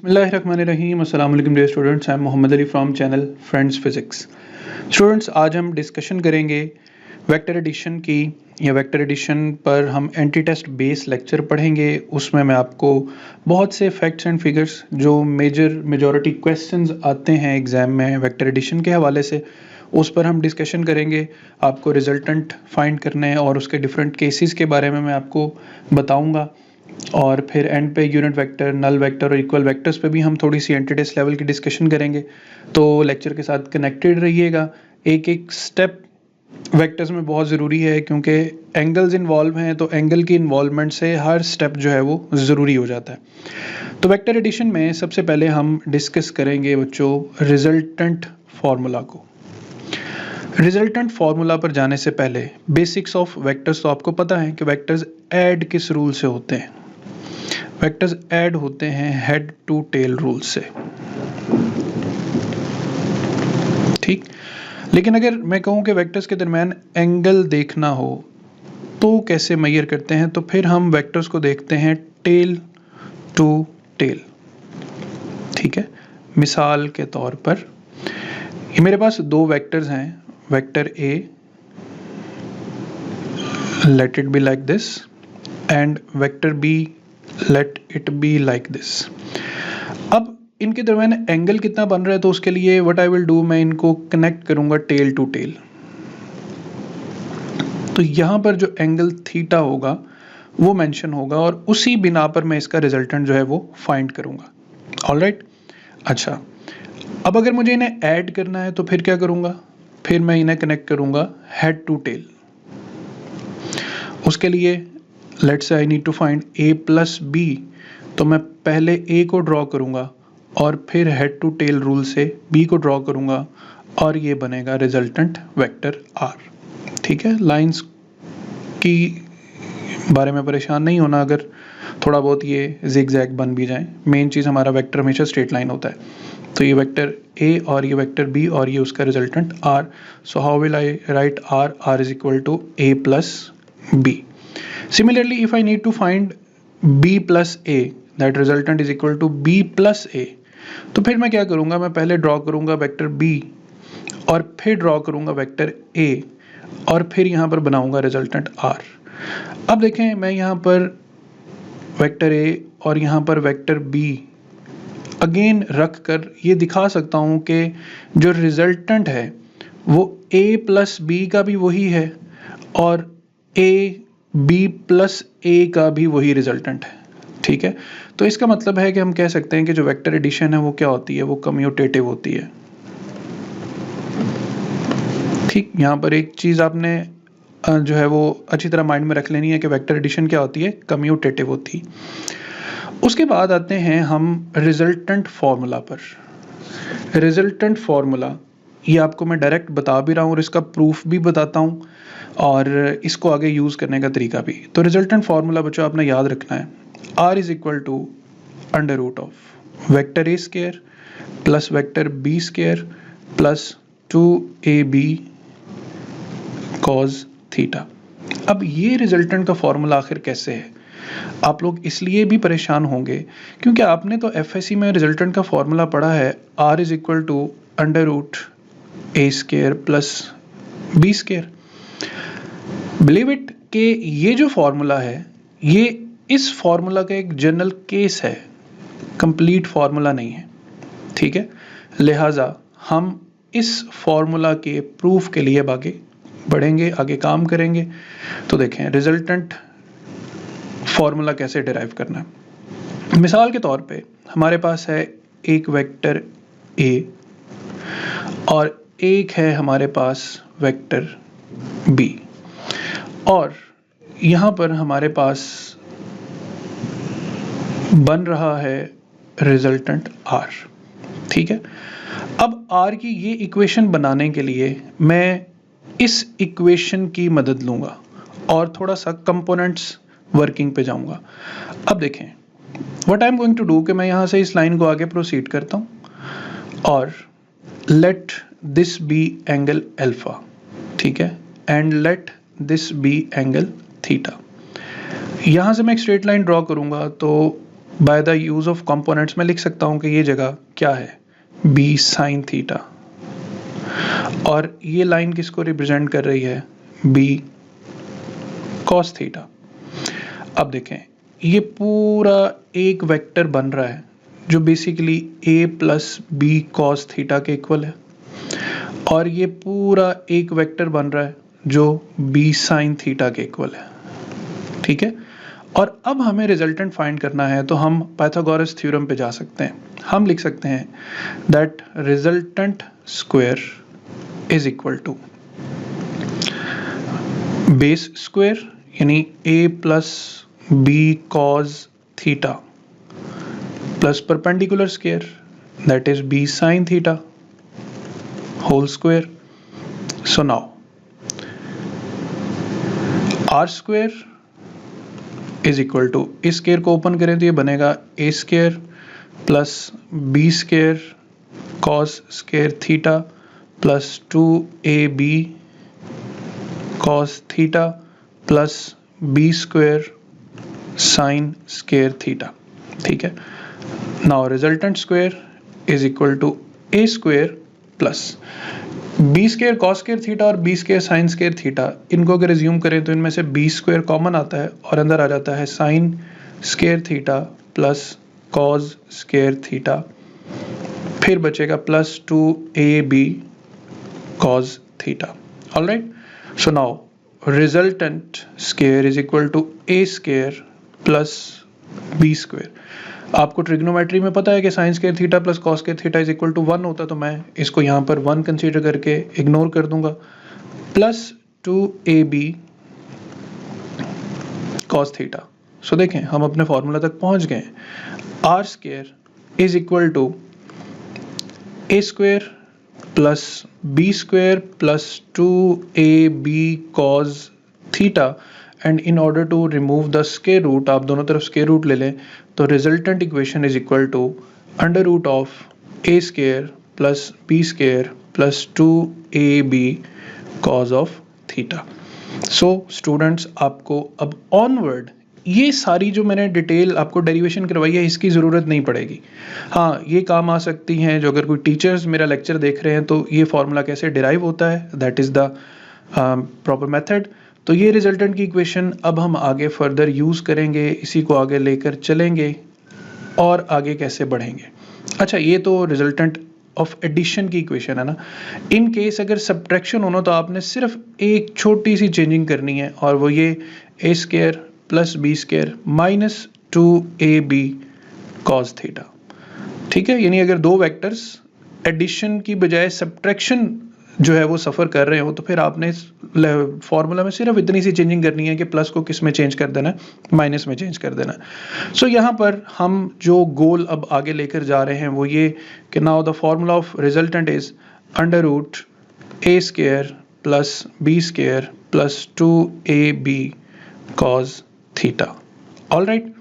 बिस्मिल्लाहिर्रहमानिर्रहीम अस्सलाम वालेकुम dear students, I am Mohammad Ali from channel friends physics. Students, आज हम डिस्कशन करेंगे वेक्टर एडिशन की। या वेक्टर एडिशन पर हम एंटी टेस्ट बेस लेक्चर पढ़ेंगे। उसमें मैं आपको बहुत से फैक्ट्स एंड फिगर्स जो मेजॉरिटी क्वेश्चंस आते हैं एग्जाम में वेक्टर एडिशन के हवाले से, उस पर हम डिस्कशन करेंगे। आपको रिजल्टेंट फाइंड करने और उसके डिफरेंट केसेस के बारे में मैं आपको बताऊंगा। और फिर एंड पे यूनिट वेक्टर, नल वेक्टर और इक्वल वेक्टर्स पे भी हम थोड़ी सी एंटी टेस्ट लेवल की डिस्कशन करेंगे। तो लेक्चर के साथ कनेक्टेड रहिएगा। एक एक स्टेप वेक्टर्स में बहुत ज़रूरी है क्योंकि एंगल्स इन्वॉल्व हैं, तो एंगल की इन्वॉल्वमेंट से हर स्टेप जो है वो ज़रूरी हो जाता है। तो वेक्टर एडिशन में सबसे पहले हम डिस्कस करेंगे बच्चों रिजल्टेंट फार्मूला को। रिजल्टेंट फार्मूला पर जाने से पहले बेसिक्स ऑफ वेक्टर्स तो आपको पता है कि वेक्टर्स ऐड किस रूल से होते हैं। वेक्टर्स ऐड होते हैं हेड टू टेल रूल से, ठीक। लेकिन अगर मैं कहूं कि वेक्टर्स के दरमियान एंगल देखना हो तो कैसे मेजर करते हैं, तो फिर हम वेक्टर्स को देखते हैं टेल टू टेल, ठीक है। मिसाल के तौर पर ये मेरे पास दो वेक्टर्स हैं, vector A, let it be like this, and vector B, let it be like this. अब इनके दरमियान एंगल कितना बन रहा है, तो उसके लिए व्हाट आई विल डू, मैं इनको कनेक्ट करूंगा टेल टू टेल। तो यहां पर जो एंगल थीटा होगा वो मेंशन होगा और उसी बिना पर मैं इसका रिजल्टेंट जो है वो फाइंड करूंगा। ऑलराइट, अच्छा। अब अगर मुझे इन्हें ऐड करना है तो फिर क्या करूंगा, फिर मैं इन्हें कनेक्ट करूंगा हेड टू टेल। उसके लिए let's say I need to find a plus B, तो मैं पहले a को ड्रॉ करूंगा और फिर हेड टू टेल रूल से b को ड्रॉ करूंगा और ये बनेगा रिजल्टेंट वेक्टर r, ठीक है। लाइंस की बारे में परेशान नहीं होना अगर थोड़ा बहुत ये जिगजैग बन भी जाए, मेन चीज़ हमारा वेक्टर हमेशा स्ट्रेट लाइन होता है। तो ये वेक्टर a और ये वेक्टर b और ये उसका resultant r। So how will I write r? r is equal to a plus b. Similarly, if I need to find b plus a, that resultant is equal to b plus a, तो फिर मैं क्या करूंगा, मैं पहले draw करूंगा vector b और फिर ड्रॉ करूंगा वेक्टर a और फिर यहां पर बनाऊंगा रिजल्टेंट r। अब देखें, मैं यहां पर वेक्टर a और यहां पर वेक्टर b अगेन रख कर ये दिखा सकता हूं कि जो रिजल्टेंट है वो a प्लस b का भी वही है और a b प्लस a का भी वही रिजल्टेंट है, ठीक है। तो इसका मतलब है कि हम कह सकते हैं कि जो वेक्टर एडिशन है वो क्या होती है, वो कम्यूटेटिव होती है, ठीक। यहाँ पर एक चीज़ आपने जो है वो अच्छी तरह माइंड में रख लेनी है कि वेक्टर एडिशन क्या होती है, कम्यूटेटिव होती। उसके बाद आते हैं हम रिजल्टेंट फॉर्मूला पर। रिजल्टेंट फॉर्मूला ये आपको मैं डायरेक्ट बता भी रहा हूँ और इसका प्रूफ भी बताता हूँ और इसको आगे यूज़ करने का तरीका भी। तो रिजल्टेंट फार्मूला बच्चों आपने याद रखना है, r is equal to under root of vector a square plus vector b square plus 2ab cos theta. अब ये रिजल्टेंट का फॉर्मूला आखिर कैसे है, आप लोग इसलिए भी परेशान होंगे क्योंकि आपने तो एफएससी में रिजल्टेंट का फॉर्मूला पढ़ा है, r is equal to under root a square plus b square. Believe it कि ये जो फॉर्मूला है ये इस फॉर्मूला का एक जनरल केस है, कंप्लीट फॉर्मूला नहीं है, ठीक है। लिहाजा हम इस फॉर्मूला के प्रूफ के लिए आगे बढ़ेंगे, आगे काम करेंगे। तो देखें रिजल्टेंट फॉर्मूला कैसे डिराइव करना है। मिसाल के तौर पे हमारे पास है एक वेक्टर a और एक है हमारे पास वेक्टर b और यहाँ पर हमारे पास बन रहा है रिजल्टेंट r, ठीक है। अब r की ये इक्वेशन बनाने के लिए मैं इस इक्वेशन की मदद लूंगा और थोड़ा सा कंपोनेंट्स वर्किंग पे जाऊंगा। अब देखें what I am going to do कि मैं यहाँ से इस लाइन को आगे प्रोसीड करता हूँ और let this be angle alpha, ठीक है, and let this be angle theta. यहां से मैं एक स्ट्रेट लाइन ड्रॉ करूंगा तो by the use of components मैं लिख सकता हूं कि ये जगह क्या है, बी साइन थीटा, और ये लाइन किसको रिप्रेजेंट कर रही है, बी कॉस थीटा। अब देखें ये पूरा एक वेक्टर बन रहा है जो basically a plus B cos theta के इक्वल है, और ये पूरा एक वेक्टर बन रहा है जो b साइन थीटा के इक्वल है। ठीक है, और अब हमें रिजल्टेंट फाइंड करना है, तो हम पाइथागोरस थ्योरम पे जा सकते हैं। हम लिख सकते हैं that resultant square is equal to base square यानी a plus B cos theta plus perpendicular square that is b sine theta whole square. So now r square is equal to, इस स्क्वायर को open करें तो ये बनेगा a square plus b square cos square theta plus 2ab cos theta plus b square sine square theta. ठीक है, now resultant square is equal to a square plus B square cos square theta और B square sine square theta, इनको अगर resume करें तो इनमें से B square common आता है और अंदर आ जाता है sine square theta plus cos square theta, फिर बचेगा plus 2ab cos theta. Alright, so now resultant square is equal to a square plus B square. आपको ट्रिग्नोमेट्री में पता है कि sine square theta plus cos square theta is equal to 1 होता है, तो मैं इसको यहाँ पर 1 कंसीडर करके इग्नोर कर दूंगा, प्लस 2ab कॉस थीटा। सो देखें हम अपने फॉर्मूला तक पहुंच गए। R square is equal to a square plus B square plus 2ab cos theta, and in order to remove the square root, आप दोनों तरफ स्क्वायर रूट ले लें, तो resultant equation is equal to under root of a square plus b square plus 2ab cos of theta. So students, आपको अब onward ये सारी जो मैंने डिटेल आपको डेरिवेशन करवाई है इसकी ज़रूरत नहीं पड़ेगी। हाँ, ये काम आ सकती हैं जो अगर कोई टीचर्स मेरा लेक्चर देख रहे हैं तो ये फॉर्मूला कैसे डिराइव होता है, that is the proper method. तो ये रिजल्टेंट की इक्वेशन अब हम आगे फर्दर यूज़ करेंगे, इसी को आगे लेकर चलेंगे और आगे कैसे बढ़ेंगे। अच्छा, ये तो रिजल्टेंट ऑफ एडिशन की इक्वेशन है ना। इन केस अगर सब्ट्रैक्शन होना तो आपने सिर्फ एक छोटी सी चेंजिंग करनी है, और वो ये a square plus B square minus 2ab cos theta. ठीक है, यानी अगर दो वेक्टर्स एडिशन की बजाय सब्ट्रैक्शन जो है वो सफ़र कर रहे हो तो फिर आपने फॉर्मूला में सिर्फ इतनी सी चेंजिंग करनी है कि प्लस को किस में चेंज कर देना है, माइनस में चेंज कर देना है। सो यहाँ पर हम जो गोल अब आगे लेकर जा रहे हैं वो ये कि now the formula of resultant is under root a square plus B square plus 2ab cos theta. Alright,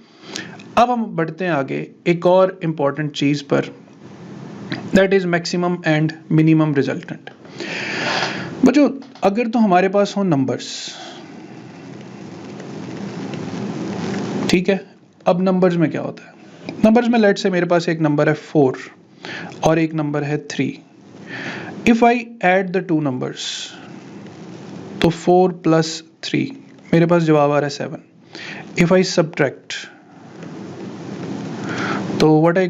अब हम बढ़ते हैं आगे एक और इम्पॉर्टेंट चीज़ पर, that is maximum and minimum resultant. बच्चों, अगर तो हमारे पास हो नंबर्स, ठीक है, अब नंबर्स में क्या होता है, नंबर्स में लेट से मेरे पास एक नंबर है 4 और एक नंबर है 3। If I add the two numbers तो 4 प्लस 3 मेरे पास जवाब आ रहा है 7। इफ आई सब्ट्रैक्ट तो what I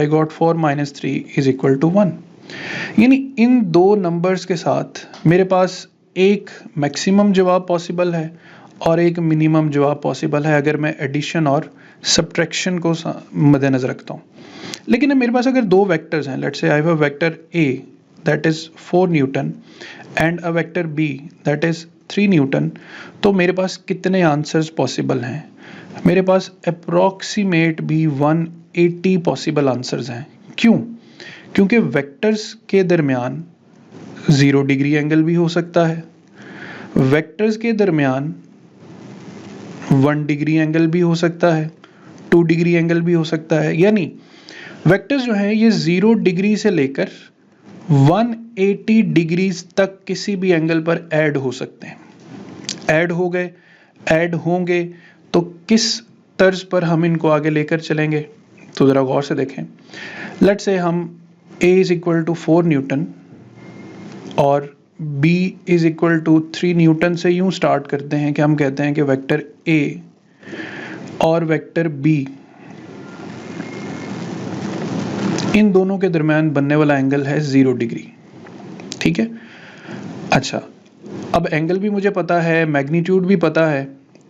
got 4 minus 3 is equal to 1। यानी इन दो नंबर्स के साथ मेरे पास एक मैक्सिमम जवाब पॉसिबल है और एक मिनिमम जवाब पॉसिबल है अगर मैं एडिशन और सब्ट्रैक्शन को मद्देनजर रखता हूँ। लेकिन अब मेरे पास अगर दो वेक्टर्स हैं, let's say I have a vector a that is 4 Newton and a vector b that is 3 Newton, तो मेरे पास कितने आंसर्स पॉसिबल हैं? मेरे पास अप्रॉक्सीमेट भी 180 पॉसिबल आंसर्स हैं। क्यों? क्योंकि वेक्टर्स के दरमियान 0 डिग्री एंगल भी हो सकता है, वेक्टर्स के दरमियान 1 डिग्री एंगल भी हो सकता है, 2 डिग्री एंगल भी हो सकता है। यानी वेक्टर्स जो हैं ये 0 डिग्री से लेकर 180 डिग्रीज तक किसी भी एंगल पर ऐड हो सकते हैं। ऐड हो गए, ऐड होंगे तो किस तर्ज पर हम इनको आगे लेकर चलेंगे। तो ज़रा गौर से देखें, लेट्स से हम a is equal to 4 newton और b is equal to 3 newton से यूं स्टार्ट करते हैं कि हम कहते हैं कि वेक्टर a और वेक्टर b, इन दोनों के दरमियान बनने वाला एंगल है 0 डिग्री। ठीक है, अच्छा, अब एंगल भी मुझे पता है, मैग्नीट्यूड भी पता है,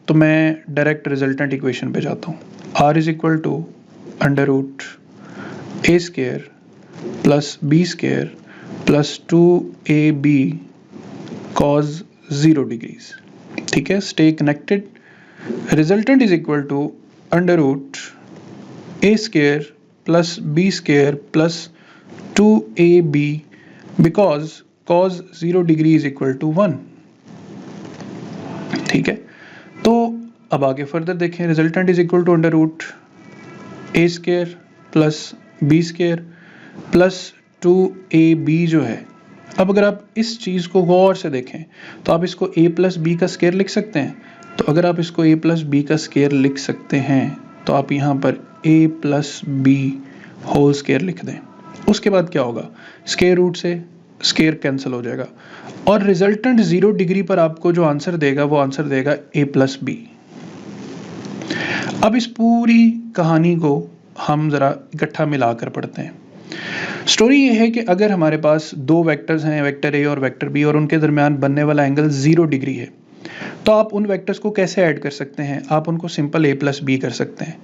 तो मैं डायरेक्ट रिजल्टेंट इक्वेशन पे जाता हूँ। r is equal to under root A square plus B square plus 2ab cos 0 degrees. ठीक है, stay connected. Resultant is equal to under root A square plus B square plus 2ab because cos 0 degree is equal to 1। ठीक है, तो अब आगे further देखें, resultant is equal to under root A square plus B square plus 2ab जो है। अब अगर आप इस चीज़ को गौर से देखें तो आप इसको a प्लस बी का स्क्वायर लिख सकते हैं। तो अगर आप इसको a प्लस बी का स्क्वायर लिख सकते हैं तो आप यहाँ पर a plus B whole square लिख दें। उसके बाद क्या होगा, स्क्वायर रूट से स्क्वायर कैंसिल हो जाएगा और रिजल्टेंट 0 डिग्री पर आपको जो आंसर देगा वो आंसर देगा a प्लस बी। अब इस पूरी कहानी को हम ज़रा इकट्ठा मिलाकर पढ़ते हैं। स्टोरी ये है कि अगर हमारे पास दो वेक्टर्स हैं, वेक्टर ए और वेक्टर बी, और उनके दरमियान बनने वाला एंगल 0 डिग्री है, तो आप उन वेक्टर्स को कैसे ऐड कर सकते हैं? आप उनको सिंपल a प्लस बी कर सकते हैं,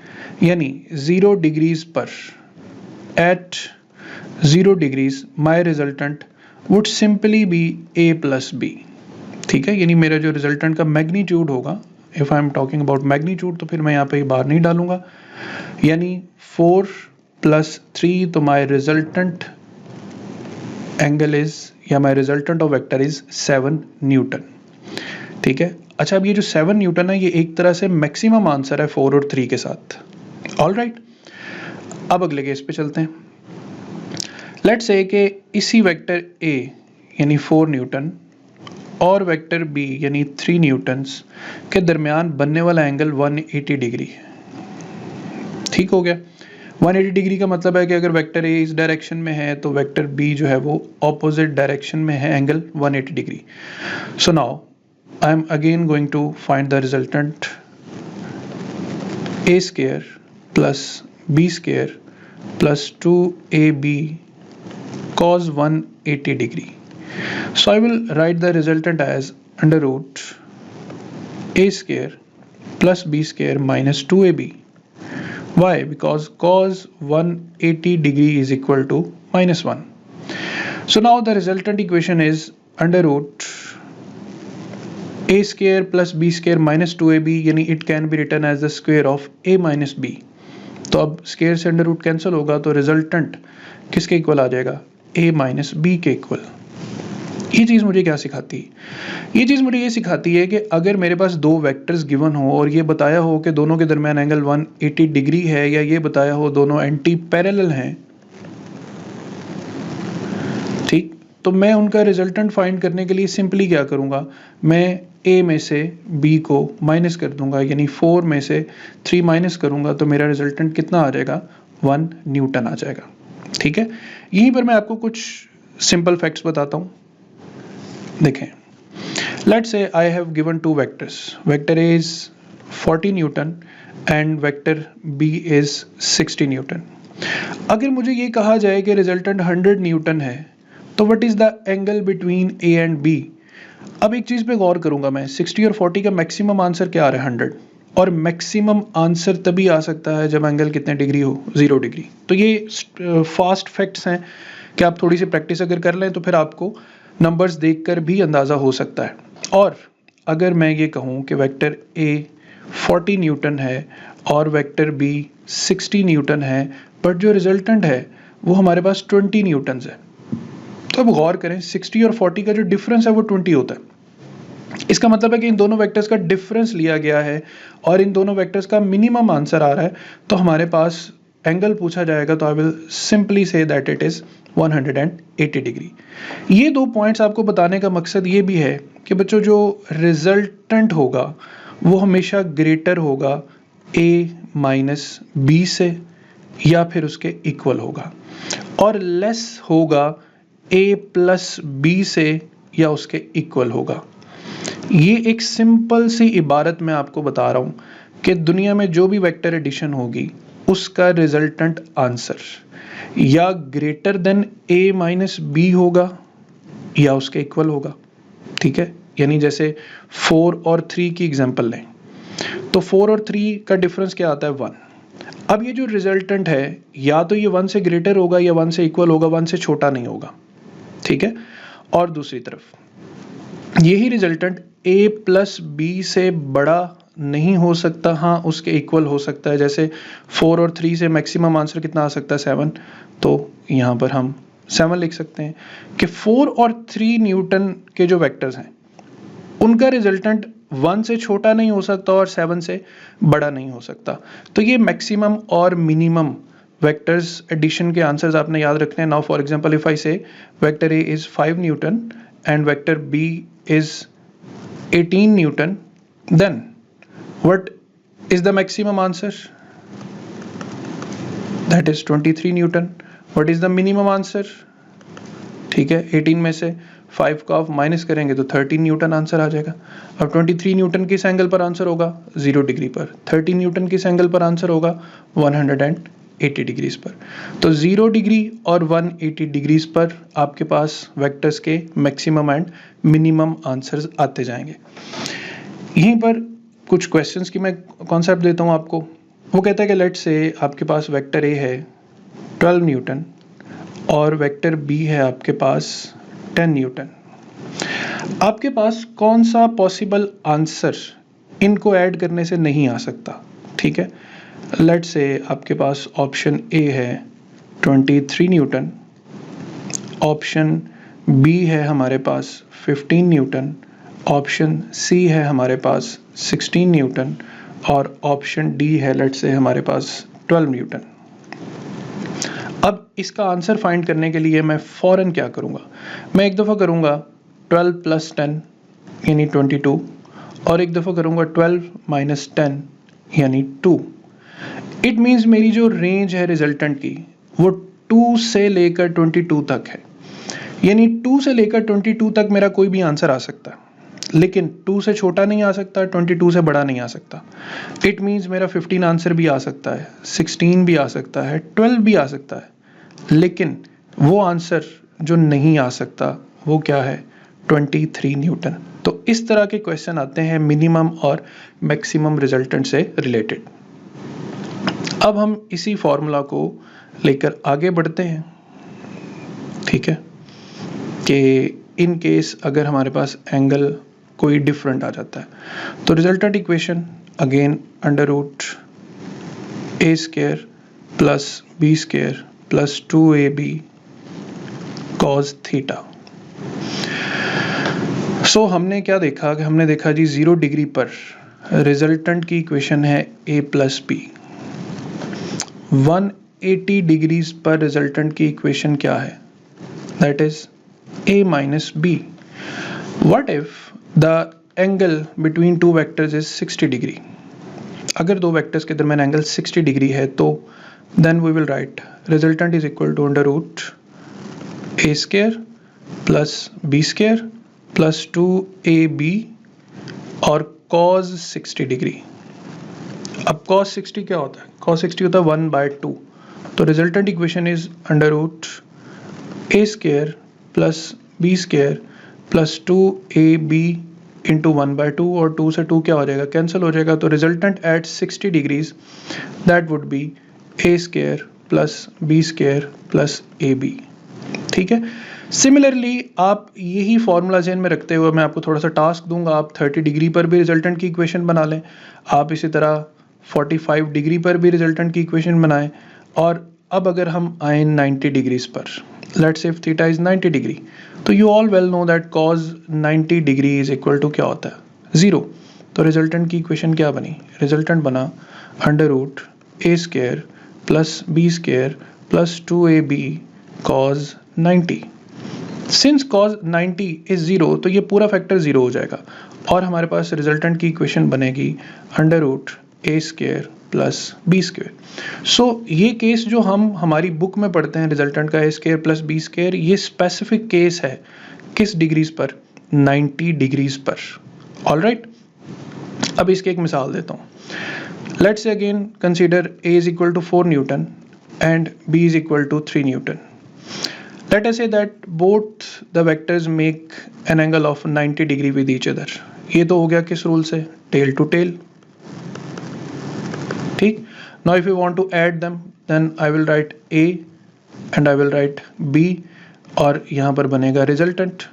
यानी 0 डिग्रीज पर at 0 degrees my resultant would simply be a plus B. ठीक है, यानी मेरा जो रिजल्टेंट का मैग्नीट्यूड होगा, if I am talking about magnitude, तो फिर मैं यहाँ पे बार नहीं डालूंगा, यानी 4 प्लस 3, तो माई रिजल्टेंट एंगल इज या my resultant of vector is 7 newton. ठीक है, अच्छा, अब ये जो 7 न्यूटन है ये एक तरह से मैक्सिमम आंसर है 4 और 3 के साथ। ऑल राइट, अब अगले केस पे चलते हैं। लेट्स से कि इसी वेक्टर a यानी 4 न्यूटन और वेक्टर b यानी 3 न्यूटन्स के दरमियान बनने वाला एंगल 180 डिग्री है। ठीक हो गया, 180 डिग्री का मतलब है कि अगर वेक्टर a इस डायरेक्शन में है तो वेक्टर b जो है वो ऑपोजिट डायरेक्शन में है, angle 180 degree. So now I am again going to find the resultant a square plus b square plus 2ab cos 180 degree. So I will write the resultant as under root a square plus b square minus 2ab. Why? Because cos 180 degree is equal to minus 1. So now the resultant equation is under root a square plus b square minus 2ab, यानी it can be written as the square of a minus b. तो अब square से under root cancel होगा तो resultant किसके equal आ जाएगा? a minus B के equal. ये चीज़ मुझे क्या सिखाती है? ये चीज़ मुझे ये सिखाती है कि अगर मेरे पास दो वेक्टर्स गिवन हो और ये बताया हो कि दोनों के दरमियान एंगल 180 डिग्री है, या ये बताया हो दोनों एंटी पैरेलल हैं, ठीक, तो मैं उनका रिजल्टेंट फाइंड करने के लिए सिंपली क्या करूँगा, मैं a में से b को माइनस कर दूंगा, यानी 4 में से 3 माइनस करूँगा तो मेरा रिजल्टेंट कितना आ जाएगा? 1 न्यूटन आ जाएगा। ठीक है, यहीं पर मैं आपको कुछ सिंपल फैक्ट्स बताता हूँ। देखें, let's say I have given two vectors, vector A is 40 newton and vector B is 60 newton. अगर मुझे ये कहा जाए कि रिजल्टेंट 100 न्यूटन है तो what is the angle between A and B? अब एक चीज़ पे गौर करूंगा मैं, 60 और 40 का मैक्सिमम आंसर क्या आ रहा है? 100। और मैक्सिमम आंसर तभी आ सकता है जब एंगल कितने डिग्री हो? 0 डिग्री। तो ये फास्ट फैक्ट्स हैं कि आप थोड़ी सी प्रैक्टिस अगर कर लें तो फिर आपको नंबर्स देखकर भी अंदाज़ा हो सकता है। और अगर मैं ये कहूँ कि वेक्टर ए 40 न्यूटन है और वेक्टर बी 60 न्यूटन है, बट जो रिजल्टेंट है वो हमारे पास 20 न्यूटन है, तो अब गौर करें 60 और 40 का जो डिफरेंस है वो 20 होता है। इसका मतलब है कि इन दोनों वेक्टर्स का डिफरेंस लिया गया है और इन दोनों वेक्टर्स का मिनिमम आंसर आ रहा है, तो हमारे पास एंगल पूछा जाएगा तो I will simply say that it is 180 degree. ये दो पॉइंट्स आपको बताने का मकसद ये भी है कि बच्चों जो रिजल्टेंट होगा वो हमेशा ग्रेटर होगा ए माइनस बी से या फिर उसके इक्वल होगा, और लेस होगा ए प्लस बी से या उसके इक्वल होगा। ये एक सिंपल सी इबारत मैं आपको बता रहा हूं कि दुनिया में जो भी वेक्टर एडिशन होगी उसका रिजल्टेंट आंसर या greater than A minus B होगा या उसके इक्वल होगा। ठीक है, यानी जैसे 4 और 3 की एग्जांपल लें तो 4 और 3 का डिफरेंस क्या आता है 1। अब ये जो रिजल्टेंट है या तो ये 1 से ग्रेटर होगा या 1 से इक्वल होगा, 1 से छोटा नहीं होगा। ठीक है, और दूसरी तरफ यही रिजल्टेंट a प्लस बी से बड़ा नहीं हो सकता, हाँ उसके इक्वल हो सकता है। जैसे 4 और 3 से मैक्सिमम आंसर कितना आ सकता है 7, तो यहाँ पर हम 7 लिख सकते हैं कि 4 और 3 न्यूटन के जो वेक्टर्स हैं उनका रिजल्टेंट 1 से छोटा नहीं हो सकता और 7 से बड़ा नहीं हो सकता। तो ये मैक्सिमम और मिनिमम वेक्टर्स एडिशन के आंसर्स आपने याद रखने हैं। Now for example if I say vector A is 5 newton and vector B is 18 newton, then what is the maximum answer? That is 23 newton. what is the minimum answer? ठीक है, 18 में से 5 का ऑफ माइनस करेंगे तो 13 Newton answer आ जाएगा। अब 23 Newton किस एंगल पर आंसर होगा 0 डिग्री पर, 13 न्यूटन किस एंगल पर आंसर होगा 180 डिग्रीज पर। तो 0 डिग्री और 180 डिग्रीज पर आपके पास वेक्टर्स के मैक्सिमम एंड मिनिमम आंसर्स आते जाएंगे। यहीं पर कुछ क्वेश्चंस की मैं कॉन्सेप्ट देता हूं आपको। वो कहता है कि लेट से आपके पास वेक्टर ए है 12 न्यूटन और वेक्टर बी है आपके पास 10 न्यूटन। आपके पास कौन सा पॉसिबल आंसर इनको ऐड करने से नहीं आ सकता? ठीक है, लेट से आपके पास ऑप्शन ए है 23 न्यूटन, ऑप्शन बी है हमारे पास 15 न्यूटन, ऑप्शन सी है हमारे पास 16 न्यूटन और ऑप्शन डी है लेट से हमारे पास 12 न्यूटन। अब इसका आंसर फाइंड करने के लिए मैं फौरन क्या करूंगा, मैं एक दफ़ा करूंगा 12 प्लस 10 यानी 22 और एक दफ़ा करूंगा 12 माइनस 10 यानी 2। इट मीन्स मेरी जो रेंज है रिजल्टेंट की वो 2 से लेकर 22 तक है, यानी 2 से लेकर 22 तक मेरा कोई भी आंसर आ सकता है, लेकिन 2 से छोटा नहीं आ सकता, 22 से बड़ा नहीं आ सकता। इट मीन्स मेरा 15 आंसर भी आ सकता है, 16 भी आ सकता है, 12 भी आ सकता है, लेकिन वो आंसर जो नहीं आ सकता वो क्या है 23 न्यूटन। तो इस तरह के क्वेश्चन आते हैं मिनिमम और मैक्सिमम रिजल्टेंट से रिलेटेड। अब हम इसी फॉर्मूला को लेकर आगे बढ़ते हैं। ठीक है, कि इन केस अगर हमारे पास एंगल कोई डिफरेंट आ जाता है तो resultant equation again under root A square plus B square plus 2ab cos theta. So हमने क्या देखा कि हमने देखा जी 0 डिग्री पर रिजल्टेंट की इक्वेशन है a प्लस बी, 180 डिग्रीज पर रिजल्टेंट की इक्वेशन क्या है, that is a minus B. What if the angle between two vectors is 60 degree? अगर दो वेक्टर्स के दरमियान एंगल 60 डिग्री है तो then we will write resultant is equal to under root A square plus B square plus 2ab और cos 60 degree. अब cos 60 क्या होता है? cos 60 होता है 1/2। तो resultant equation is under root A square plus B square plus 2ab into 1/2 और 2 से 2 क्या हो जाएगा कैंसिल हो जाएगा। तो resultant at 60 degrees that would be A square plus B square plus ab। ठीक है, सिमिलरली आप यही फॉर्मूला ज़हन में रखते हुए मैं आपको थोड़ा सा टास्क दूंगा, आप 30 डिग्री पर भी रिजल्टेंट की इक्वेशन बना लें, आप इसी तरह 45 डिग्री पर भी रिजल्टेंट की इक्वेशन बनाएं। और अब अगर हम आए 90 डिग्रीज पर, let's say if theta is 90 degree, तो you all well know that cos 90 degree is equal to क्या होता है 0। तो रिजल्टेंट की इक्वेशन क्या बनी, रिजल्टेंट बना under root A square plus B square plus 2ab cos 90। Since cos 90 इज 0 तो ये पूरा फैक्टर 0 हो जाएगा और हमारे पास रिजल्टेंट की इक्वेशन बनेगी under root A square plus B square. सो ये केस जो हम हमारी बुक में पढ़ते हैं रिजल्टेंट का ए स्क्वायर प्लस बी स्क्वायर, ये स्पेसिफिक केस है किस डिग्रीज पर? 90 डिग्रीज पर। ऑलराइट, अब इसकी एक मिसाल देता हूँ। Let's say again consider A is equal to 4 Newton and B is equal to 3 Newton. Let us say that both the vectors make an angle of 90 degree with each other. ये तो हो गया किस रूल से? Tail to tail. ठीक। Now if you want to add them, then I will write A and I will write B और यहाँ पर बनेगा resultant.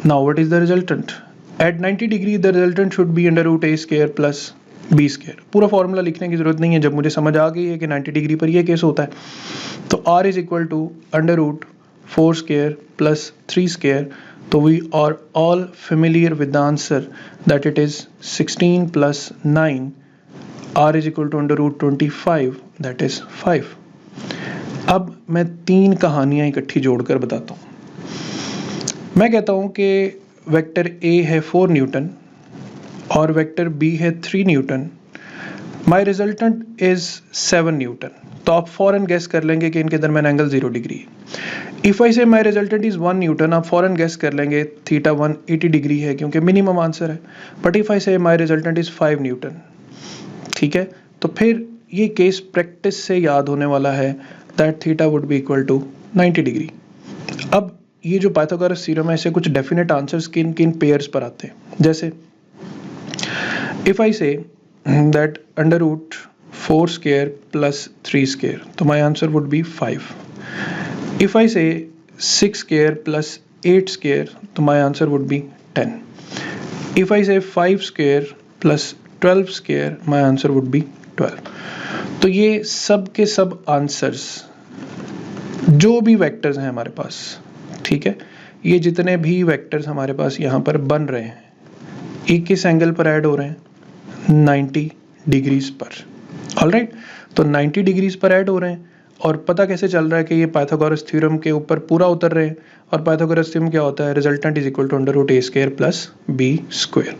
Now what is the resultant? At 90 degree the resultant should be under root A square plus B square. पूरा formula लिखने की जरूरत नहीं है, जब मुझे समझ आ गई है कि 90 डिग्री पर ये केस होता है, तो r is equal to under root 4 square plus 3 square. तो we are all familiar with the answer that it is 16 plus 9, r is equal to under root 25 that is 5। अब मैं 3 कहानियां इकट्ठी जोड़कर बताता हूं। मैं कहता हूं कि वेक्टर a है 4 न्यूटन और वेक्टर b है 3 Newton. My resultant is 7 Newton. तो आप फॉरन गेस कर लेंगे कि इनके दरमियान एंगल 0 डिग्री है। इफ आई से माई रिजल्टेंट इज 1 न्यूटन, आप फॉरन गेस कर लेंगे थीटा 180 डिग्री है क्योंकि मिनिमम आंसर है। बट इफ आई से माई रिजल्टेंट इज 5 न्यूटन, ठीक है, तो फिर ये केस प्रैक्टिस से याद होने वाला है that theta would be equal to 90 degree. अब ये जो पाइथागोरस थ्योरम है, इसे कुछ डेफिनेट आंसर्स किन किन पेयर्स पर आते हैं। जैसे if I say that under root 4 square plus 3 square, तो my answer would be 5. If I say 6 square plus 8 square, तो my answer would be 10. If I say 5 square plus 12 square, my answer would be 12. तो ये सब के सब answers जो भी vectors हैं हमारे पास, ठीक है, ये जितने भी वेक्टर्स हमारे पास यहाँ पर बन रहे हैं, एक किस एंगल पर ऐड हो रहे हैं? 90 डिग्रीज पर। ऑलराइट, तो 90 डिग्रीज पर ऐड हो रहे हैं और पता कैसे चल रहा है कि ये पाइथागोरस थ्योरम के ऊपर पूरा उतर रहे हैं। और पाइथागोरस थ्योरम क्या होता है? Resultant is equal to under root A square plus B square.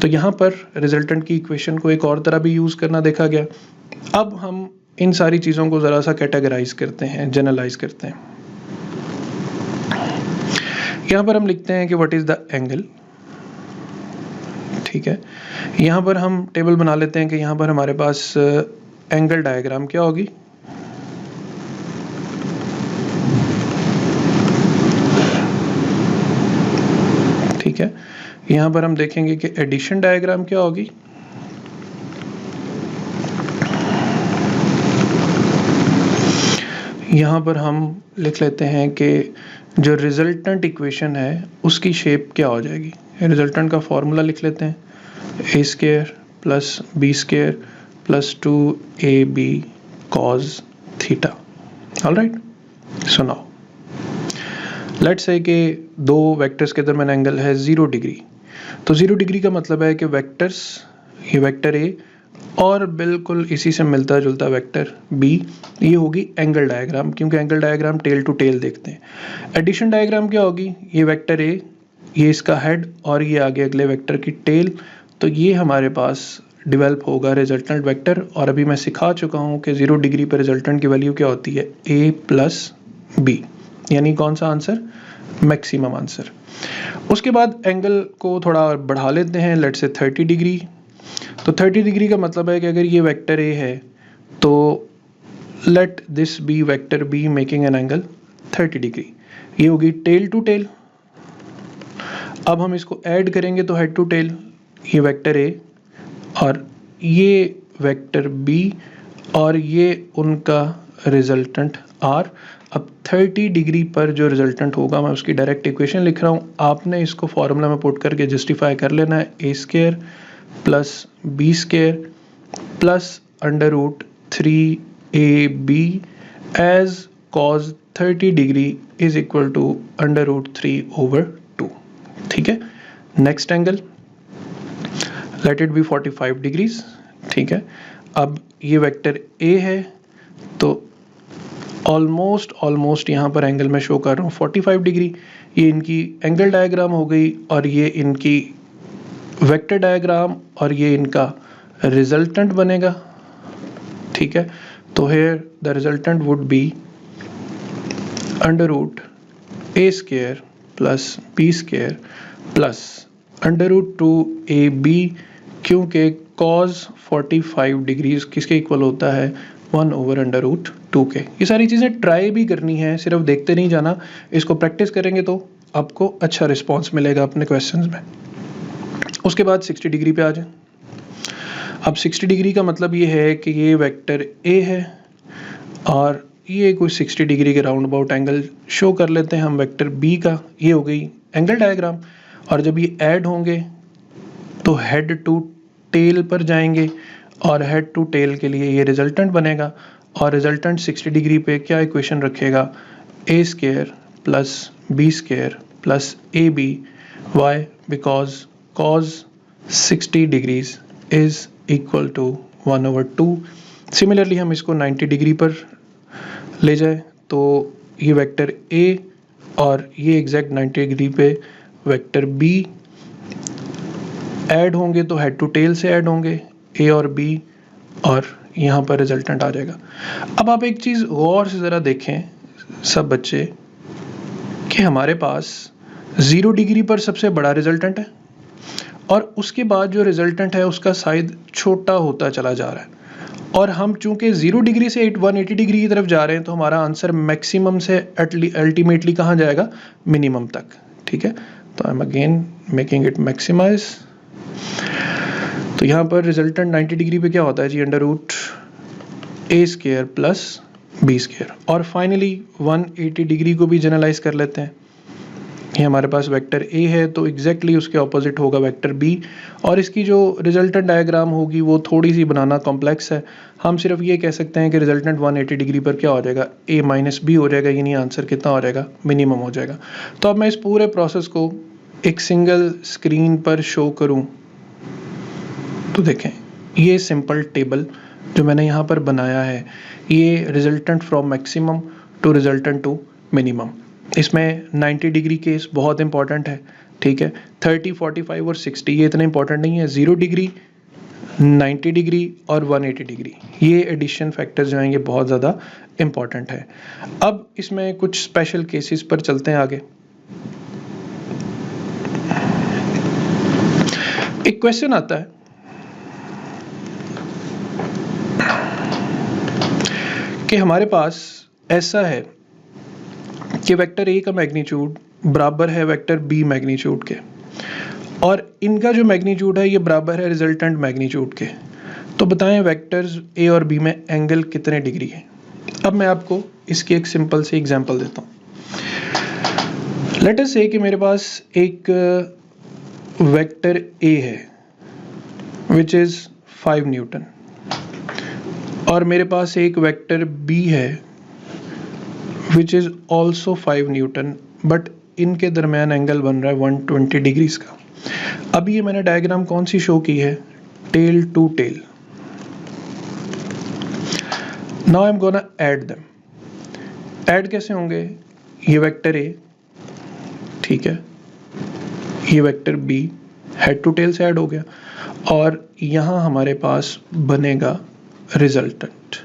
तो यहाँ पर रिजल्टेंट की इक्वेशन को एक और तरह भी यूज करना देखा गया। अब हम इन सारी चीजों को जरा सा कैटेगराइज करते हैं, जनरलाइज करते हैं। यहाँ पर हम लिखते हैं कि व्हाट इज द एंगल, ठीक है। यहाँ पर हम टेबल बना लेते हैं कि यहाँ पर हमारे पास एंगल डायग्राम क्या होगी, ठीक है। यहाँ पर हम देखेंगे कि एडिशन डायग्राम क्या होगी, यहाँ पर हम लिख लेते हैं कि जो रिजल्टेंट इक्वेशन है उसकी शेप क्या हो जाएगी। रिजल्टेंट का फॉर्मूला लिख लेते हैं, A square plus B square plus 2ab cos theta. Alright, so now let's say कि दो वेक्टर्स के दरमियान एंगल है 0 डिग्री। तो 0 डिग्री का मतलब है कि वेक्टर्स, ये वेक्टर ए और बिल्कुल इसी से मिलता जुलता वेक्टर बी, ये होगी एंगल डायग्राम, क्योंकि angle diagram tail to tail देखते हैं। एडिशन डायग्राम क्या होगी, ये वेक्टर ए, ये इसका हेड और ये आगे अगले वेक्टर की टेल। तो ये हमारे पास डेवलप होगा रिजल्टेंट वेक्टर। और अभी मैं सिखा चुका हूँ कि 0 डिग्री पर रिजल्टेंट की वैल्यू क्या होती है, a प्लस बी, यानी कौन सा आंसर, मैक्सिमम आंसर। उसके बाद एंगल को थोड़ा बढ़ा लेते हैं, लेट्स से 30 डिग्री। तो 30 डिग्री का मतलब है कि अगर ये वेक्टर ए है तो let this B vector B making an angle 30 degree, ये होगी टेल टू टेल। अब हम इसको ऐड करेंगे तो हेड टू टेल, ये वेक्टर ए और ये वेक्टर बी और ये उनका रिजल्टेंट आर। अब 30 डिग्री पर जो रिजल्टेंट होगा मैं उसकी डायरेक्ट इक्वेशन लिख रहा हूँ, आपने इसको फॉर्मूला में पुट करके जस्टिफाई कर लेना है। A square plus B square plus under root 3ab as cos 30 degree is equal to under root 3/2, ठीक है। Next angle let it be 45 degrees, ठीक है। अब ये वेक्टर ए है तो ऑलमोस्ट यहाँ पर एंगल में शो कर रहा हूँ 45 डिग्री। ये इनकी एंगल डायग्राम हो गई और ये इनकी वेक्टर डायग्राम और ये इनका रिजल्टेंट बनेगा, ठीक है। तो here the resultant would be under root a square plus b square plus under root 2ab, क्योंकि cos 45 डिग्रीज किसके इक्वल होता है 1 ओवर अंडर रूट 2 के। ये सारी चीज़ें ट्राई भी करनी है, सिर्फ देखते नहीं जाना, इसको प्रैक्टिस करेंगे तो आपको अच्छा रिस्पॉन्स मिलेगा अपने क्वेश्चंस में। उसके बाद 60 डिग्री पे आ जाए। अब 60 डिग्री का मतलब ये है कि ये वेक्टर ए है और ये कोई 60 डिग्री के राउंड अबाउट एंगल शो कर लेते हैं हम वेक्टर बी का। ये हो गई एंगल डायग्राम। और जब ये ऐड होंगे तो हेड टू टेल पर जाएंगे और हेड टू टेल के लिए ये रिजल्टेंट बनेगा और रिजल्टेंट 60 डिग्री पे क्या इक्वेशन रखेगा, A square plus B square plus A B, why because cos 60 degrees is equal to 1 over 2। Similarly हम इसको 90 डिग्री पर ले जाए तो ये वेक्टर ए और ये एग्जैक्ट 90 डिग्री पे वेक्टर बी ऐड होंगे तो हेड टू टेल से ऐड होंगे ए और बी और यहाँ पर रिजल्टेंट आ जाएगा। अब आप एक चीज़ गौर से ज़रा देखें सब बच्चे कि हमारे पास 0 डिग्री पर सबसे बड़ा रिजल्टेंट है और उसके बाद जो रिजल्टेंट है उसका साइज छोटा होता चला जा रहा है और हम चूंकि 0 डिग्री से 180 डिग्री की तरफ जा रहे हैं तो हमारा आंसर मैक्सिमम से अल्टीमेटली कहाँ जाएगा, मिनिमम तक, ठीक है। तो I am again making it maximize. तो यहाँ पर रिजल्टेंट 90 डिग्री पे क्या होता है जी, under root A square plus B square. और फाइनली 180 डिग्री को भी जनरलाइज कर लेते हैं। ये हमारे पास वेक्टर ए है तो एग्जैक्टली उसके ऑपोजिट होगा वेक्टर बी और इसकी जो रिजल्टेंट डायग्राम होगी वो थोड़ी सी बनाना कॉम्प्लेक्स है। हम सिर्फ ये कह सकते हैं कि रिजल्टेंट 180 डिग्री पर क्या हो जाएगा, ए माइनस बी हो जाएगा, यानी आंसर कितना हो जाएगा, मिनिमम हो जाएगा। तो अब मैं इस पूरे प्रोसेस को एक सिंगल स्क्रीन पर शो करूं तो देखें ये सिंपल टेबल जो मैंने यहाँ पर बनाया है, ये resultant from maximum to resultant to minimum. इसमें 90 डिग्री केस बहुत इंपॉर्टेंट है, ठीक है। 30, 45 और 60 ये इतना इंपॉर्टेंट नहीं है। 0 डिग्री, 90 डिग्री और 180 डिग्री ये एडिशन फैक्टर्स जो हैं ये बहुत ज़्यादा इंपॉर्टेंट है। अब इसमें कुछ स्पेशल केसेस पर चलते हैं आगे। एक क्वेश्चन आता है कि हमारे पास ऐसा है कि वेक्टर ए का मैग्नीट्यूड बराबर है वेक्टर बी मैग्नीट्यूड के और इनका जो मैग्नीट्यूड है ये बराबर है रिजल्टेंट मैग्नीट्यूड के। तो बताएं वेक्टर्स ए और बी में एंगल कितने डिग्री है। अब मैं आपको इसकी एक सिंपल सी एग्जांपल देता हूँ। लेट अस से कि मेरे पास एक वेक्टर ए है विच इज 5 न्यूटन और मेरे पास एक वेक्टर बी है which is also 5 Newton but इनके दरमियान एंगल बन रहा है 120 डिग्रीज का। अब ये मैंने डायग्राम कौन सी शो की है, tail to tail. Now I am gonna add them. Add कैसे होंगे, ये वेक्टर ए, ठीक है, ये vector B head to tail से ऐड हो गया और यहाँ हमारे पास बनेगा रिजल्टेंट।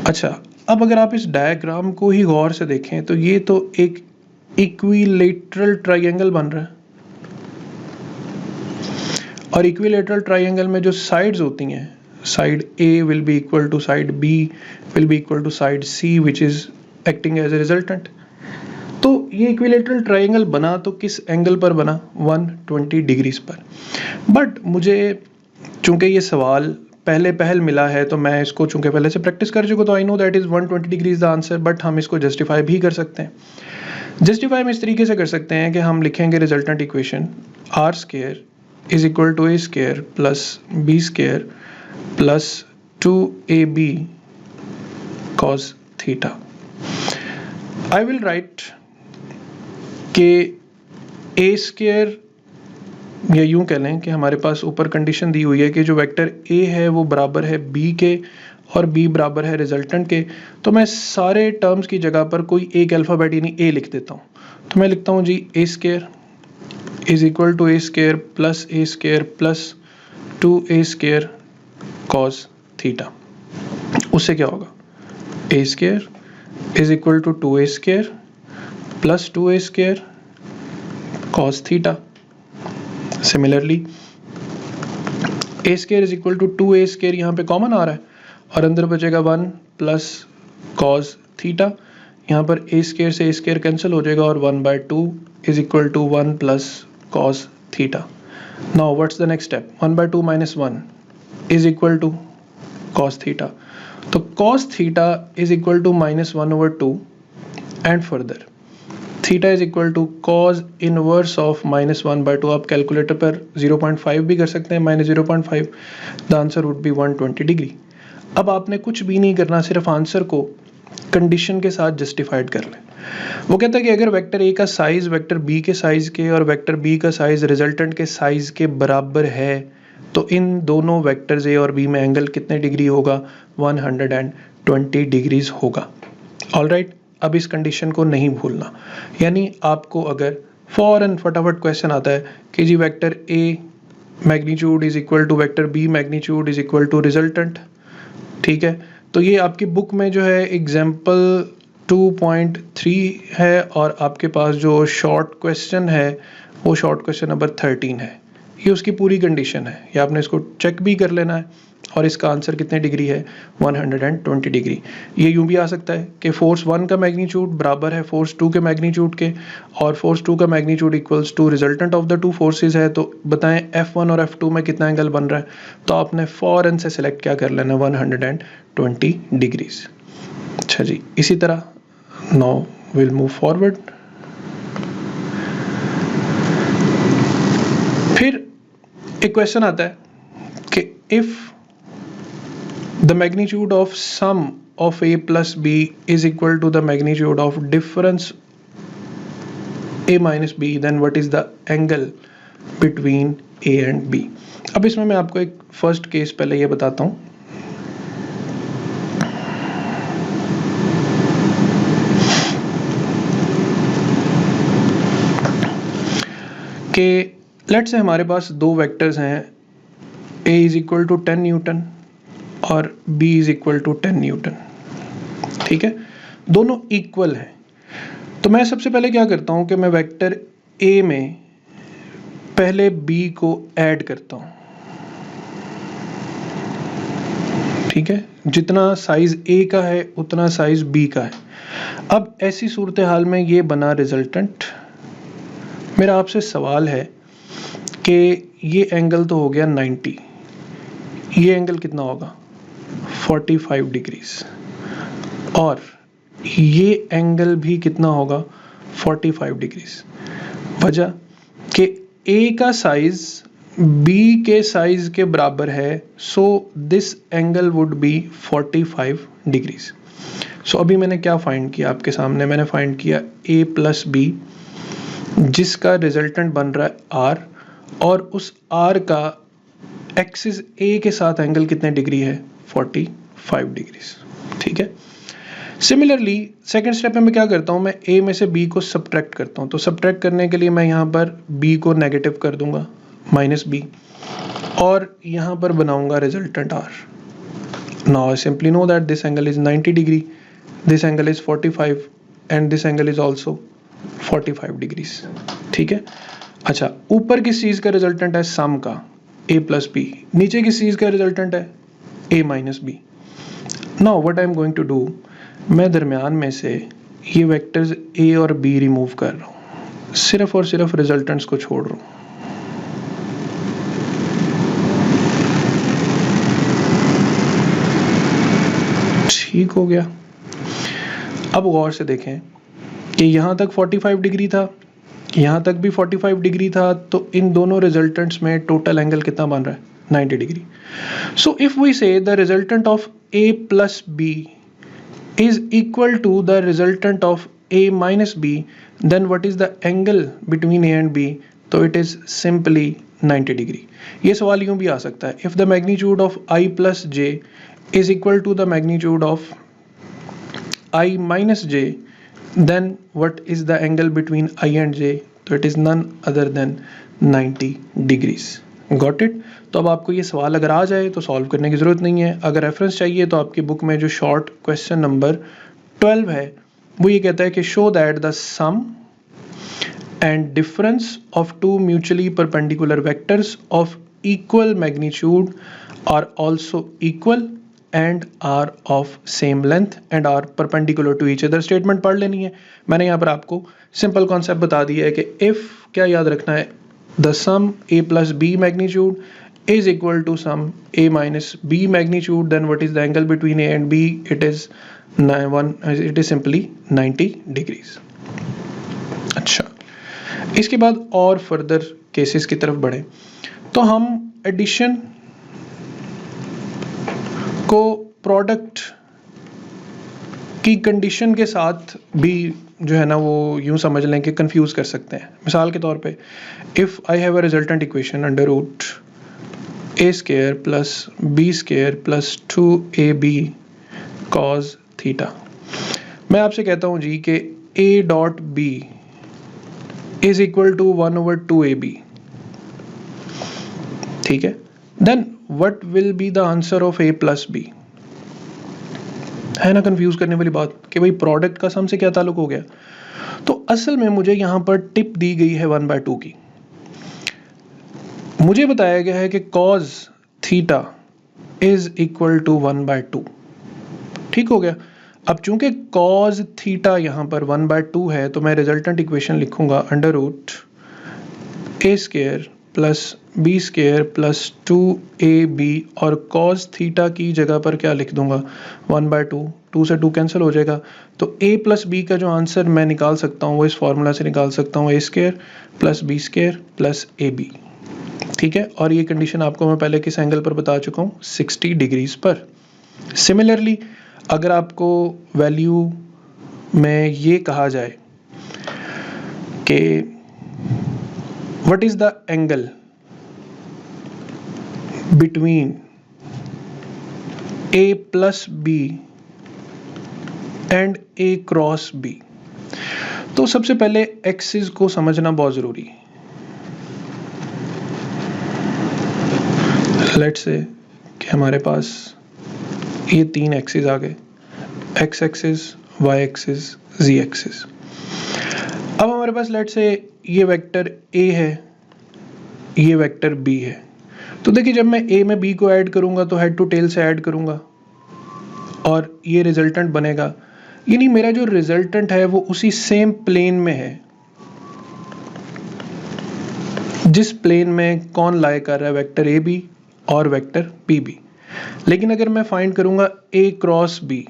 अच्छा, अब अगर आप इस डायग्राम को ही गौर से देखें तो ये तो एक इक्विलेटरल ट्रायंगल बन रहा है और इक्विलेटरल ट्रायंगल में जो साइड्स होती हैं, side A will be equal to side B will be equal to side C which is acting as a resultant. तो ये इक्विलेटरल ट्रायंगल बना तो किस एंगल पर बना, 120 डिग्रीज पर। बट मुझे चूंकि ये सवाल पहल मिला है तो मैं इसको चूंकि पहले से प्रैक्टिस कर चुका तो I know that is 120 degree is the answer. But हम इसको जस्टिफाई भी कर सकते हैं। जस्टिफाई हम इस तरीके से कर सकते हैं कि हम लिखेंगे resultant equation R square is equal to A square plus B square plus 2ab cos theta. I will write कि ए स्क्वायर या यूं कह लें कि हमारे पास ऊपर कंडीशन दी हुई है कि जो वेक्टर ए है वो बराबर है बी के और बी बराबर है रिजल्टेंट के। तो मैं सारे टर्म्स की जगह पर कोई एक अल्फ़ाबेट यानी ए लिख देता हूँ। तो मैं लिखता हूँ जी A square is equal to A square plus 2a square cos theta. उससे क्या होगा, a square is equal to 2a square plus 2a square cos theta. Similarly a square is equal to 2a square यहाँ पे common आ रहा है और अंदर बचेगा 1 प्लस cos थीटा। यहाँ पर a स्क्वायर से a स्क्वायर कैंसिल हो जाएगा और 1/2 is equal to 1 plus cos theta. Now what's the next step, 1/2 minus 1 is equal to cos theta. तो cos theta is equal to -1/2 and further theta is equal to cos inverse of -1/2। आप calculator पर 0.5 भी कर सकते हैं, -0.5। The answer would B 120 degree. अब आपने कुछ भी नहीं करना, सिर्फ आंसर को कंडीशन के साथ जस्टिफाइड कर लें। वो कहता है कि अगर वेक्टर ए का साइज वेक्टर बी के साइज के और वेक्टर बी का साइज रिजल्टेंट के साइज के बराबर है तो इन दोनों वेक्टर्स ए और बी में एंगल कितने डिग्री होगा, 120 डिग्रीज होगा। ऑलराइट, अब इस कंडीशन को नहीं भूलना। यानी आपको अगर फौरन फटाफट क्वेश्चन आता है कि जी vector A magnitude is equal to vector B magnitude is equal to resultant, ठीक है, तो ये आपकी बुक में जो है एग्जाम्पल 2.3 है और आपके पास जो शॉर्ट क्वेश्चन है वो शॉर्ट क्वेश्चन नंबर 13 है। ये उसकी पूरी कंडीशन है, या आपने इसको चेक भी कर लेना है। और इसका आंसर कितने डिग्री है, 120 डिग्री। ये यूं भी आ सकता है कि फोर्स 1 का मैग्नीट्यूड बराबर है फोर्स 2 के मैग्नीट्यूड के और फोर्स 2 का magnitude equals to resultant of the two forces है। तो बताएं F1 और F2 में कितना एंगल बन रहा है, तो आपने फौरन से सिलेक्ट क्या कर लेना, 120 डिग्रीज। अच्छा जी, इसी तरह नाउ विल मूव फॉरवर्ड। फिर एक क्वेश्चन आता है कि if the magnitude of sum of a plus b is equal to the magnitude of difference a minus b, then what is the angle between a and b। अब इसमें मैं आपको एक फर्स्ट केस पहले ये बताता हूं कि लेट्स से हमारे पास दो वेक्टर्स हैं, a is equal to 10 newton और b is equal to 10 newton, ठीक है, दोनों इक्वल हैं। तो मैं सबसे पहले क्या करता हूं कि मैं वेक्टर a में पहले b को ऐड करता हूं, ठीक है, जितना साइज a का है उतना साइज b का है। अब ऐसी सूरत हाल में ये बना रिजल्टेंट। मेरा आपसे सवाल है कि ये एंगल तो हो गया 90, ये एंगल कितना होगा, 45 डिग्रीज, और ये एंगल भी कितना होगा, 45 डिग्रीज। वजह कि A का साइज B के साइज के बराबर है, so this angle would be 45 degrees. So अभी मैंने क्या फाइंड किया आपके सामने, मैंने फाइंड किया A प्लस B जिसका रिजल्टेंट बन रहा है R, और उस R का एक्सिस A के साथ एंगल कितने डिग्री है, 45 डिग्रीज, ठीक है। सिमिलरली सेकेंड स्टेप में मैं क्या करता हूं, मैं A में से B को सब्ट्रैक्ट करता हूं। तो सब्ट्रैक्ट करने के लिए मैं यहां पर B को नेगेटिव कर दूंगा, -B, और यहां पर बनाऊंगा resultant R। Now I simply know that this angle is 90 degree, this angle is 45 and this angle is also 45 degrees, ठीक है। अच्छा, ऊपर किस चीज का रिजल्टेंट है, सम का, A प्लस B, नीचे किस चीज का रिजल्टेंट है, A minus B। Now what I am going to do, मैं दरमियान में से ये वेक्टर्स A और B रिमूव कर रहा हूं, सिर्फ और सिर्फ रिजल्टेंट्स को छोड़ रहा हूं। ठीक हो गया। अब गौर से देखें कि यहां तक 45 डिग्री था, यहां तक भी 45 डिग्री था, तो इन दोनों रिजल्टेंट्स में टोटल एंगल कितना बन रहा है, 90 डिग्री। सो इफ वी से the resultant of A plus B is equal to the resultant of A minus B, then what is the angle between A and B? तो it is simply 90 degree। ये सवाल यूं भी आ सकता है, if the magnitude of I plus J is equal to the magnitude of I minus J, then what is the angle between I and J? तो it is none other than 90 degrees, got it. तो अब आपको ये सवाल अगर आ जाए तो solve करने की ज़रूरत नहीं है। अगर रेफरेंस चाहिए तो आपकी बुक में जो शॉर्ट क्वेश्चन नंबर 12 है वो ये कहता है कि show that the sum and difference of two mutually perpendicular vectors of equal magnitude are also equal and are of same length and are perpendicular to each other. Statement पढ़ लेनी है। मैंने यहाँ पर आपको सिंपल कॉन्सेप्ट बता दिया है कि इफ क्या याद रखना है, the sum a plus b magnitude is equal to sum a minus b magnitude, then what is the angle between a and b? It is simply 90 degrees। अच्छा, इसके बाद और फर्दर केसेस की तरफ बढ़े तो हम एडिशन को प्रोडक्ट की कंडीशन के साथ भी जो है ना वो यूं समझ लें कि कंफ्यूज कर सकते हैं। मिसाल के तौर पे if I have a resultant equation under root A square plus B square plus 2ab cos theta, मैं आपसे कहता हूं जी कि a dot b is equal to 1/2ab, ठीक है। Then what will be the answer of a plus b? है ना कंफ्यूज करने वाली बात कि भाई प्रोडक्ट का सम से क्या ताल्लुक हो गया। तो असल में मुझे यहां पर टिप दी गई है 1/2 की। मुझे बताया गया है कि cos theta is equal to 1/2, ठीक हो गया। अब चूंकि cos थीटा यहां पर 1/2 है तो मैं रिजल्टेंट इक्वेशन लिखूंगा under root A square plus B square plus 2ab और cos थीटा की जगह पर क्या लिख दूंगा 1/2, 2 से 2 कैंसिल हो जाएगा। तो a प्लस बी का जो आंसर मैं निकाल सकता हूँ वो इस फॉर्मूला से निकाल सकता हूँ, a square plus B square plus ab, ठीक है। और ये कंडीशन आपको मैं पहले किस एंगल पर बता चुका हूँ, 60 डिग्रीज पर। सिमिलरली अगर आपको वैल्यू में ये कहा जाए कि what is the angle between a plus B and a cross b, तो सबसे पहले एक्सिस को समझना बहुत जरूरी है। लेट्स से कि हमारे पास ये 3 एक्सिस आ गए, एक्स एक्सिस, वाई एक्सिस, जी एक्सिस। अब हमारे पास लेट्स से ये वेक्टर a है, ये वेक्टर b है। तो देखिए जब मैं a में b को ऐड करूंगा तो हेड टू टेल से ऐड करूंगा और ये रिजल्टेंट बनेगा, यानी मेरा जो रिजल्टेंट है वो उसी सेम प्लेन में है जिस प्लेन में कौन लाई कर रहा है, वेक्टर ए बी और वेक्टर बी बी। लेकिन अगर मैं फाइंड करूंगा ए क्रॉस बी,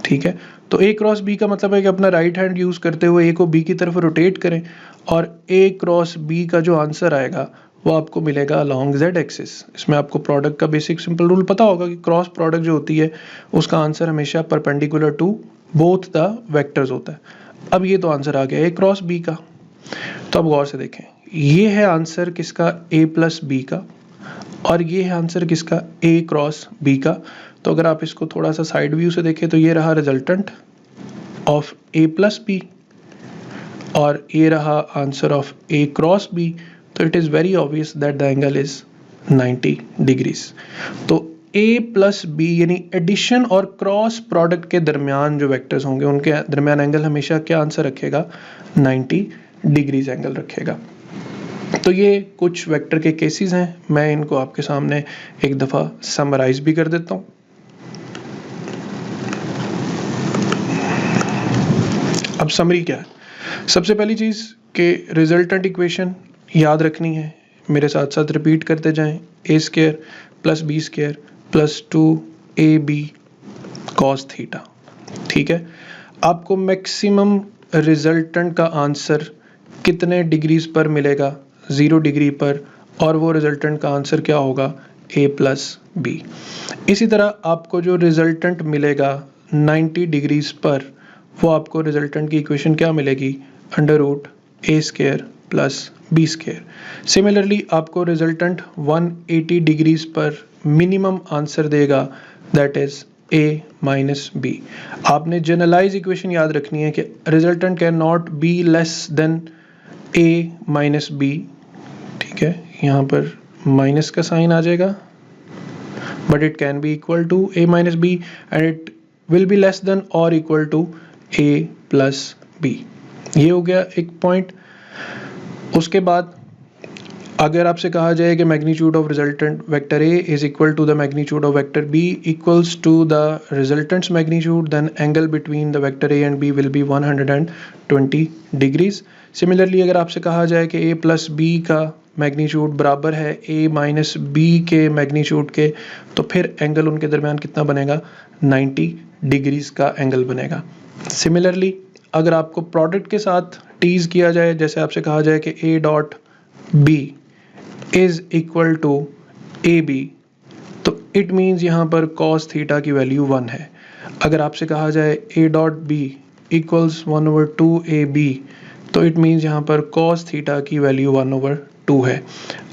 ठीक है, तो ए क्रॉस बी का मतलब है कि अपना राइट हैंड यूज करते हुए ए को बी की तरफ रोटेट करें और ए क्रॉस बी का जो आंसर आएगा वो आपको मिलेगा अलोंग जेड एक्सिस। इसमें आपको प्रोडक्ट का बेसिक सिंपल रूल पता होगा कि क्रॉस प्रोडक्ट जो होती है उसका आंसर हमेशा perpendicular to both the vectors होता है। अब ये तो आंसर आ गया ए क्रॉस बी का। तो अब गौर से देखें, ये है आंसर किसका, ए प्लस बी का, और ये है आंसर किसका, ए क्रॉस बी का। तो अगर आप इसको थोड़ा सा साइड व्यू से देखें तो ये रहा resultant of A plus B और ये रहा answer of A cross B. तो it is very obvious that the angle is 90 degrees. तो a प्लस बी यानी एडिशन और क्रॉस प्रोडक्ट के दरमियान जो वेक्टर्स होंगे उनके दरमियान एंगल हमेशा क्या आंसर रखेगा, 90 डिग्रीज एंगल रखेगा। तो ये कुछ वेक्टर के केसेस हैं, मैं इनको आपके सामने एक दफा समराइज भी कर देता हूं। अब समरी क्या है, सबसे पहली चीज कि रिजल्टेंट इक्वेशन याद रखनी है, मेरे साथ साथ रिपीट करते जाएं, A square plus B square plus 2ab cos theta, ठीक है। आपको मैक्सिमम रिजल्टेंट का आंसर कितने डिग्रीज पर मिलेगा, 0 डिग्री पर, और वो रिजल्टेंट का आंसर क्या होगा, a प्लस बी। इसी तरह आपको जो रिजल्टेंट मिलेगा 90 डिग्रीज पर, वो आपको रिजल्टेंट की इक्वेशन क्या मिलेगी, under root A square plus B square. Similarly आपको रिजल्टेंट 180 डिग्रीज पर मिनिमम आंसर देगा, that is A minus B. आपने जनरलाइज इक्वेशन याद रखनी है कि resultant can not be less than A minus B, ठीक है, यहाँ पर माइनस का साइन आ जाएगा, but it can be equal to a minus B and it will be less than or equal to a plus B. ये हो गया एक पॉइंट। उसके बाद अगर आपसे कहा जाए कि magnitude of resultant vector A is equal to the magnitude of vector B equals to the resultant's magnitude, then angle between the vector A and B will be 120 degrees. Similarly अगर आपसे कहा जाए कि ए प्लस बी का magnitude बराबर है A minus B के magnitude के, तो फिर एंगल उनके दरमियान कितना बनेगा, 90 डिग्रीज का एंगल बनेगा। सिमिलरली अगर आपको प्रोडक्ट के साथ टीज किया जाए, जैसे आपसे कहा जाए कि A dot B is equal to A B, तो इट मीन्स यहाँ पर cos थीटा की वैल्यू 1 है। अगर आपसे कहा जाए A dot B equals 1/2 A B, तो इट मीन्स यहाँ पर cos थीटा की वैल्यू 1/2 है।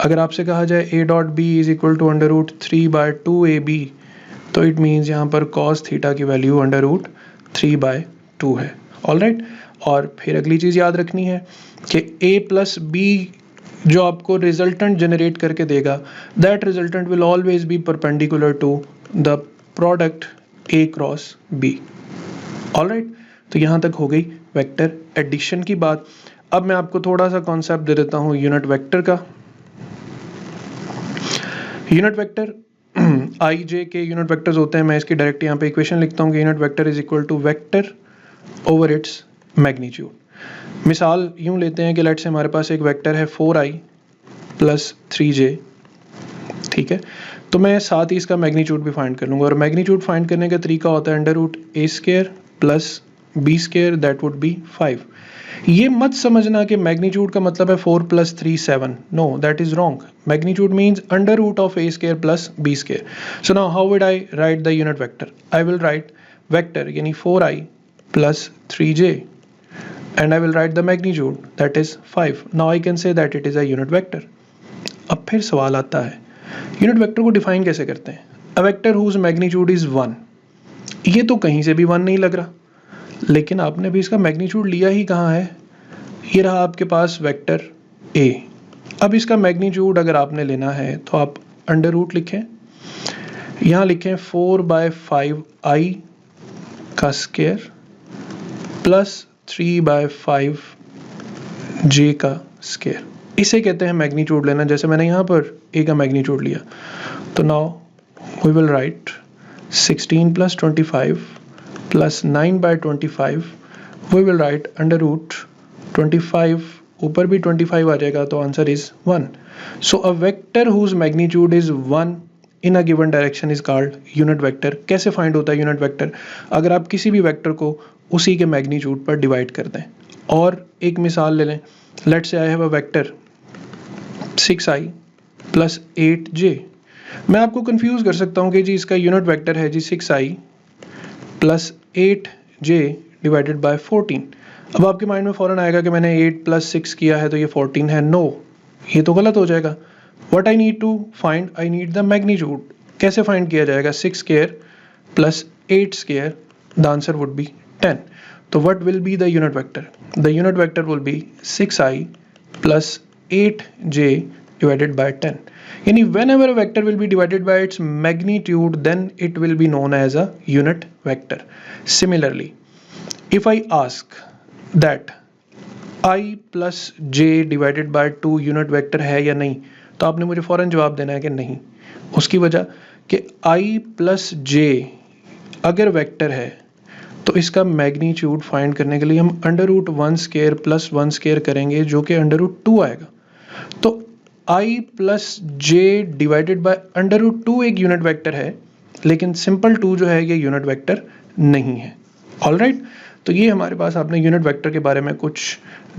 अगर आपसे कहा जाए A dot B is equal to √3/2 A B, तो इट मीन्स यहाँ पर cos थीटा की वैल्यू √3/2 है। ऑलराइट, और फिर अगली चीज़ याद रखनी है कि a प्लस बी जो आपको रिजल्टेंट जनरेट करके देगा, that resultant will always be perpendicular to the product a cross b। Alright, तो यहाँ तक हो गई वेक्टर एडिशन की बात। अब मैं आपको थोड़ा सा कॉन्सेप्ट दे देता हूँ यूनिट वेक्टर का। यूनिट वेक्टर आई जे के यूनिट वेक्टर्स होते हैं। मैं इसकी डायरेक्ट यहाँ पे इक्वेशन लिखता हूँ कि unit vector is equal to vector over its magnitude. मिसाल यूं लेते हैं कि लेट से हमारे पास एक वेक्टर है 4i प्लस 3j, ठीक है, तो मैं साथ ही इसका मैग्नीट्यूड भी फाइंड कर लूँगा, और मैग्नीट्यूड फाइंड करने का तरीका होता है √a² plus b², that would B 5। ये मत समझना कि मैग्नीट्यूड का मतलब है 4 + 3 7, know that is wrong. Magnitude means √a² plus b²। So now how would I right the unit vector? I will right vector यानी 4i plus 3j and I will write the magnitude, that is 5. Now I can say that it is a unit vector. अब फिर सवाल आता है unit vector को define कैसे करते हैं? A vector whose magnitude is 1, ये तो कहीं से भी 1 नहीं लग रहा, लेकिन आपने भी इसका मैग्नीट्यूड लिया ही कहाँ है, ये रहा आपके पास वेक्टर a। अब इसका मैग्नीट्यूड अगर आपने लेना है तो आप अंडर रूट लिखें, यहाँ लिखें 4/5i का स्क्वायर प्लस 3/5 j का स्क्वायर। इसे कहते हैं मैग्नीट्यूड लेना। जैसे मैंने यहाँ पर a का मैग्नीट्यूड लिया, तो now we will write 16 + 25 plus 9/25, we will write under root 25, ऊपर भी 25 आ जाएगा, तो answer is 1। So a vector whose magnitude is 1 in a given direction is called unit vector. कैसे फाइंड होता है यूनिट वेक्टर? अगर आप किसी भी वेक्टर को उसी के मैग्नीट्यूड पर डिवाइड कर दें। और एक मिसाल ले लें, लेट से I have a vector 6i plus 8j। मैं आपको कंफ्यूज कर सकता हूँ कि जी इसका यूनिट वेक्टर है जी 6i plus 8j divided by 14। अब आपके माइंड में फौरन आएगा कि मैंने 8 + 6 किया है तो ये 14 है। नो, ये तो गलत हो जाएगा। What I need to find, I need the magnitude. कैसे फाइंड किया जाएगा? 6² plus 8², the answer would be 10. So what will be the unit vector? The unit vector will be 6i plus 8j divided by 10. Yani whenever a vector will be divided by its magnitude, then it will be known as a unit vector. Similarly, if I ask that i plus j divided by 2 unit vector है या नहीं, तो आपने मुझे फौरन जवाब देना है कि नहीं। उसकी वजह कि i plus j अगर वेक्टर है तो इसका मैग्नीट्यूड फाइंड करने के लिए हम √1² प्लस 1² करेंगे, जो कि √2 आएगा। तो i plus j divided by √2 एक यूनिट वेक्टर है, लेकिन सिंपल 2 जो है ये यूनिट वेक्टर नहीं है। ऑलराइट, तो ये हमारे पास आपने यूनिट वेक्टर के बारे में कुछ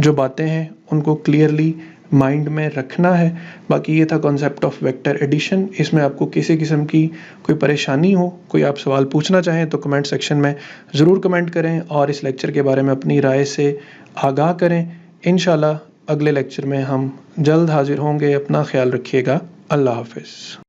जो बातें हैं उनको क्लियरली माइंड में रखना है। बाकी ये था कॉन्सेप्ट ऑफ वेक्टर एडिशन। इसमें आपको किसी किस्म की कोई परेशानी हो, कोई आप सवाल पूछना चाहें तो कमेंट सेक्शन में ज़रूर कमेंट करें और इस लेक्चर के बारे में अपनी राय से आगाह करें। इंशाल्लाह अगले लेक्चर में हम जल्द हाजिर होंगे। अपना ख्याल रखिएगा। अल्लाह हाफिज़।